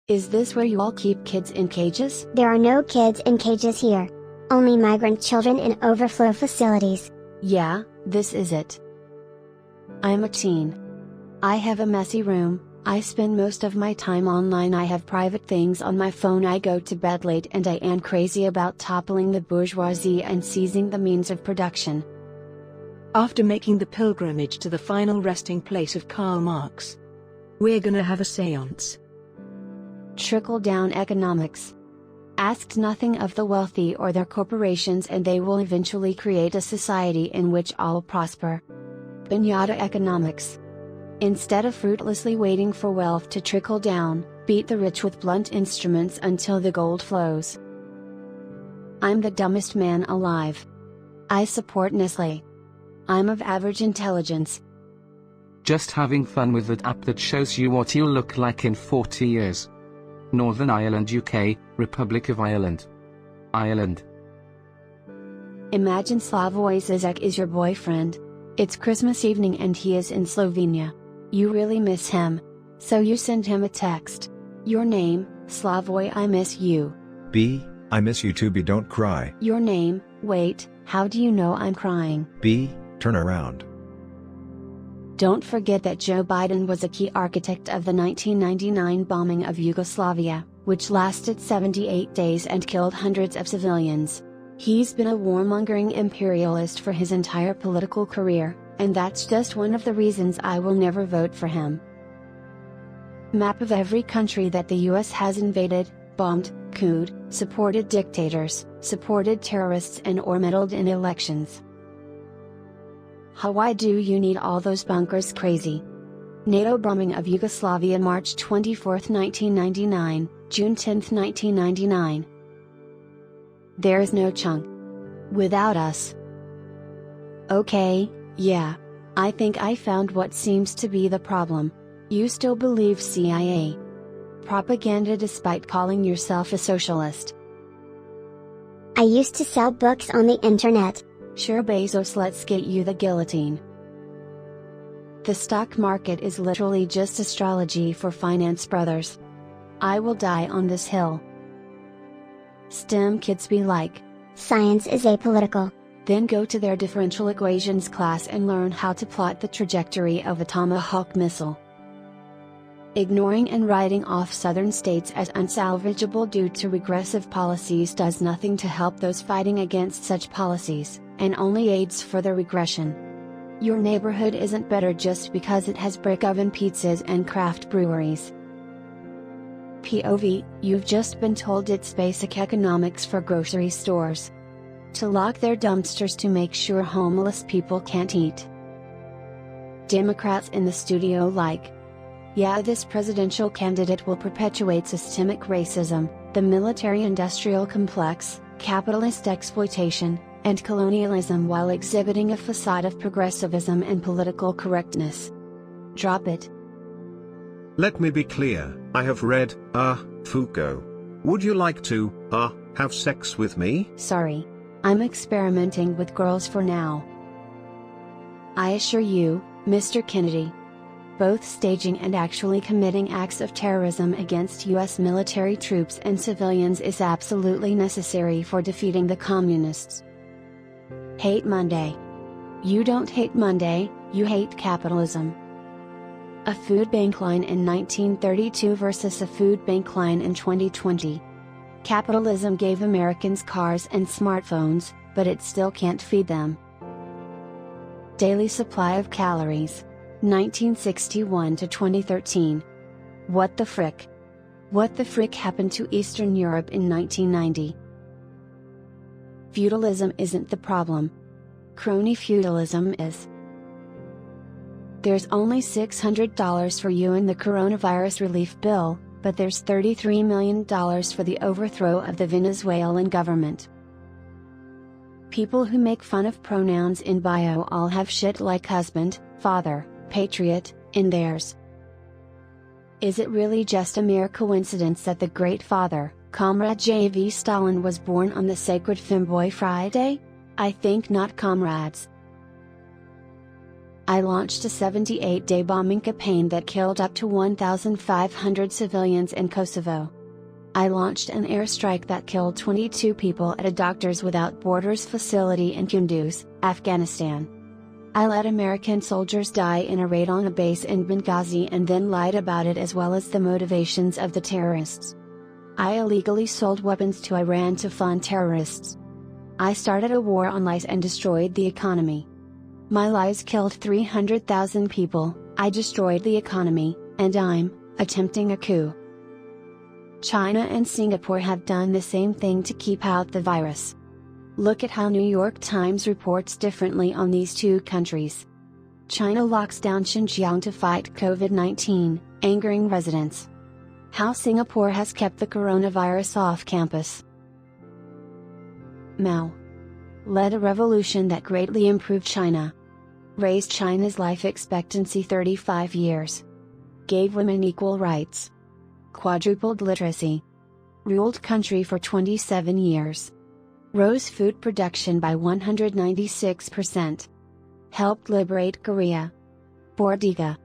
Is this where you all keep kids in cages? There are no kids in cages here. Only migrant children in overflow facilities. Yeah, this is it. I'm a teen. I have a messy room, I spend most of my time online, I have private things on my phone, I go to bed late, and I am crazy about toppling the bourgeoisie and seizing the means of production. After making the pilgrimage to the final resting place of Karl Marx, we're gonna have a seance. Trickle-down economics. Ask nothing of the wealthy or their corporations, and they will eventually create a society in which all prosper. Piñata economics. Instead of fruitlessly waiting for wealth to trickle down, beat the rich with blunt instruments until the gold flows. I'm the dumbest man alive. I support Nestlé. I'm of average intelligence. Just having fun with that app that shows you what you'll look like in 40 years. Northern Ireland, UK, Republic of Ireland. Ireland. Imagine Slavoj Zizek is your boyfriend. It's Christmas evening and he is in Slovenia. You really miss him. So you send him a text. Your name, Slavoj, I miss you. B, I miss you too, B, don't cry. Your name, wait, how do you know I'm crying? B, turn around. Don't forget that Joe Biden was a key architect of the 1999 bombing of Yugoslavia, which lasted 78 days and killed hundreds of civilians. He's been a warmongering imperialist for his entire political career, and that's just one of the reasons I will never vote for him. Map of every country that the US has invaded, bombed, couped, supported dictators, supported terrorists, and or meddled in elections. Why do you need all those bunkers? Crazy. NATO bombing of Yugoslavia, March 24, 1999, June 10, 1999. There is no chunk without us. Okay, yeah. I think I found what seems to be the problem. You still believe CIA propaganda despite calling yourself a socialist. I used to sell books on the internet. Sure, Bezos, let's get you the guillotine. The stock market is literally just astrology for finance brothers. I will die on this hill. STEM kids be like, science is apolitical. Then go to their differential equations class and learn how to plot the trajectory of a Tomahawk missile. Ignoring and writing off southern states as unsalvageable due to regressive policies does nothing to help those fighting against such policies, and only aids further regression. Your neighborhood isn't better just because it has brick oven pizzas and craft breweries. POV, you've just been told it's basic economics for grocery stores to lock their dumpsters to make sure homeless people can't eat. Democrats in the studio like, yeah, this presidential candidate will perpetuate systemic racism, the military-industrial complex, capitalist exploitation, and colonialism while exhibiting a facade of progressivism and political correctness. Drop it. Let me be clear, I have read, Foucault. Would you like to, have sex with me? Sorry. I'm experimenting with girls for now. I assure you, Mr. Kennedy, both staging and actually committing acts of terrorism against US military troops and civilians is absolutely necessary for defeating the communists. Hate Monday. You don't hate Monday, you hate capitalism. A food bank line in 1932 versus a food bank line in 2020. Capitalism gave Americans cars and smartphones, but it still can't feed them. Daily supply of calories. 1961 to 2013. What the frick? What the frick happened to Eastern Europe in 1990? Feudalism isn't the problem. Crony feudalism is. There's only $600 for you in the coronavirus relief bill, but there's $33 million for the overthrow of the Venezuelan government. People who make fun of pronouns in bio all have shit like husband, father, patriot, in theirs. Is it really just a mere coincidence that the Great Father, Comrade J.V. Stalin was born on the sacred Femboy Friday? I think not, comrades. I launched a 78-day bombing campaign that killed up to 1,500 civilians in Kosovo. I launched an airstrike that killed 22 people at a Doctors Without Borders facility in Kunduz, Afghanistan. I let American soldiers die in a raid on a base in Benghazi and then lied about it, as well as the motivations of the terrorists. I illegally sold weapons to Iran to fund terrorists. I started a war on lies and destroyed the economy. My lies killed 300,000 people, I destroyed the economy, and I'm attempting a coup. China and Singapore have done the same thing to keep out the virus. Look at how New York Times reports differently on these two countries. China locks down Xinjiang to fight COVID-19, angering residents. How Singapore has kept the coronavirus off campus. Mao led a revolution that greatly improved China. Raised China's life expectancy 35 years. Gave women equal rights. Quadrupled literacy. Ruled country for 27 years. Rose food production by 196%. Helped liberate Korea. Bourdiga.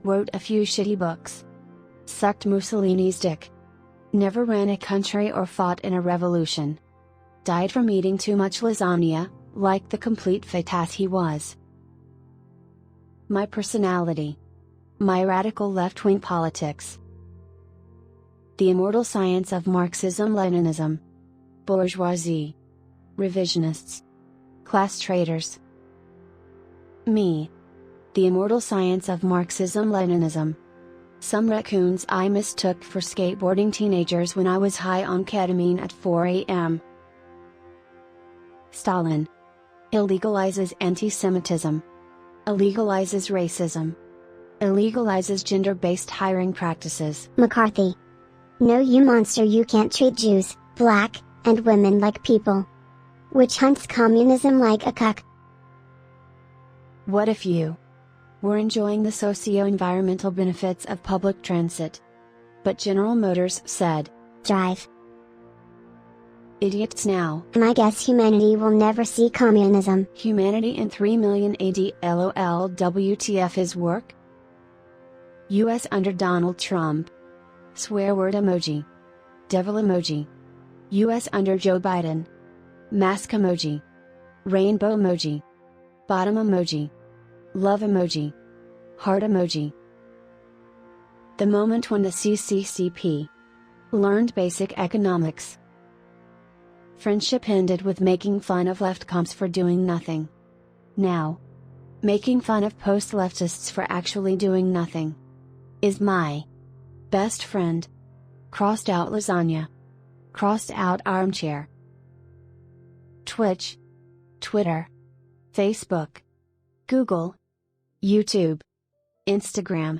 Wrote a few shitty books. Sucked Mussolini's dick. Never ran a country or fought in a revolution. Died from eating too much lasagna, like the complete fatas he was. My personality. My radical left-wing politics. The immortal science of Marxism-Leninism. Bourgeoisie. Revisionists. Class traitors. Me. The immortal science of Marxism-Leninism. Some raccoons I mistook for skateboarding teenagers when I was high on ketamine at 4 a.m. Stalin. Illegalizes anti-Semitism. Illegalizes racism. Illegalizes gender-based hiring practices. McCarthy. No, you monster, you can't treat Jews, black, and women like people. Witch hunts communism like a cuck. What if you were enjoying the socio-environmental benefits of public transit, but General Motors said, Drive. Idiots now. I guess humanity will never see communism. Humanity in 3 million AD. LOL. WTF is work? US under Donald Trump. Swear word emoji. Devil emoji. US under Joe Biden. Mask emoji. Rainbow emoji. Bottom emoji. Love emoji. Heart emoji. The moment when the CCCP learned basic economics. Friendship ended with making fun of left comps for doing nothing. Now, making fun of post-leftists for actually doing nothing is my best friend. Crossed out lasagna. Crossed out armchair. Twitch. Twitter. Facebook. Google. YouTube. Instagram.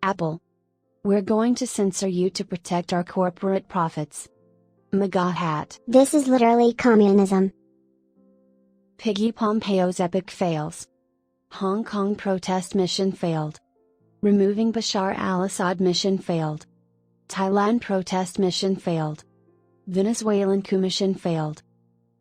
Apple. We're going to censor you to protect our corporate profits. MAGA hat. This is literally communism. Piggy Pompeo's epic fails. Hong Kong protest mission failed. Removing Bashar al-Assad mission failed. Thailand protest mission failed. Venezuelan coup mission failed.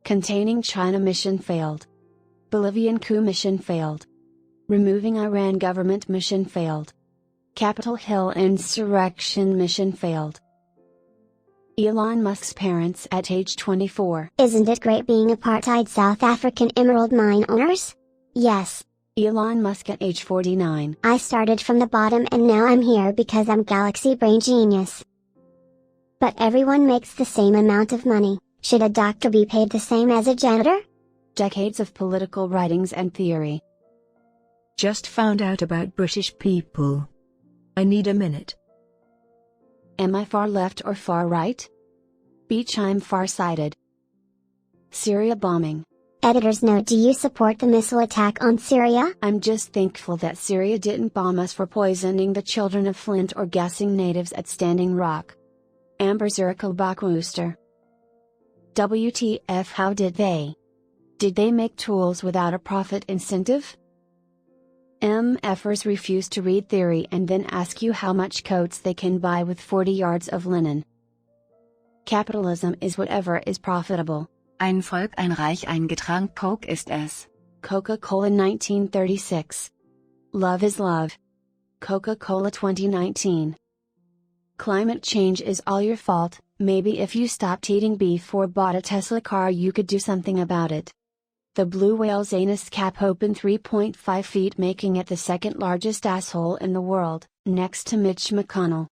Containing China mission failed. Bolivian coup mission failed. Removing Iran government mission failed. Capitol Hill insurrection mission failed. Elon Musk's parents at age 24. Isn't it great being apartheid South African emerald mine owners? Yes. Elon Musk at age 49. I started from the bottom and now I'm here because I'm galaxy brain genius. But everyone makes the same amount of money. Should a doctor be paid the same as a janitor? Decades of political writings and theory. Just found out about British people. I need a minute. Am I far left or far right? Beach, I'm far-sighted. Syria bombing. Editor's note: do you support the missile attack on Syria? I'm just thankful that Syria didn't bomb us for poisoning the children of Flint or gassing natives at Standing Rock. Amber Zirkelbach Wooster. WTF, how did they? Did they make tools without a profit incentive? MFers refuse to read theory and then ask you how much coats they can buy with 40 yards of linen. Capitalism is whatever is profitable. Ein Volk, ein Reich, ein Getränk, Coke ist es. Coca-Cola 1936. Love is love. Coca-Cola 2019. Climate change is all your fault. Maybe if you stopped eating beef or bought a Tesla car you could do something about it. The blue whale's anus cap opened 3.5 feet, making it the second largest asshole in the world, next to Mitch McConnell.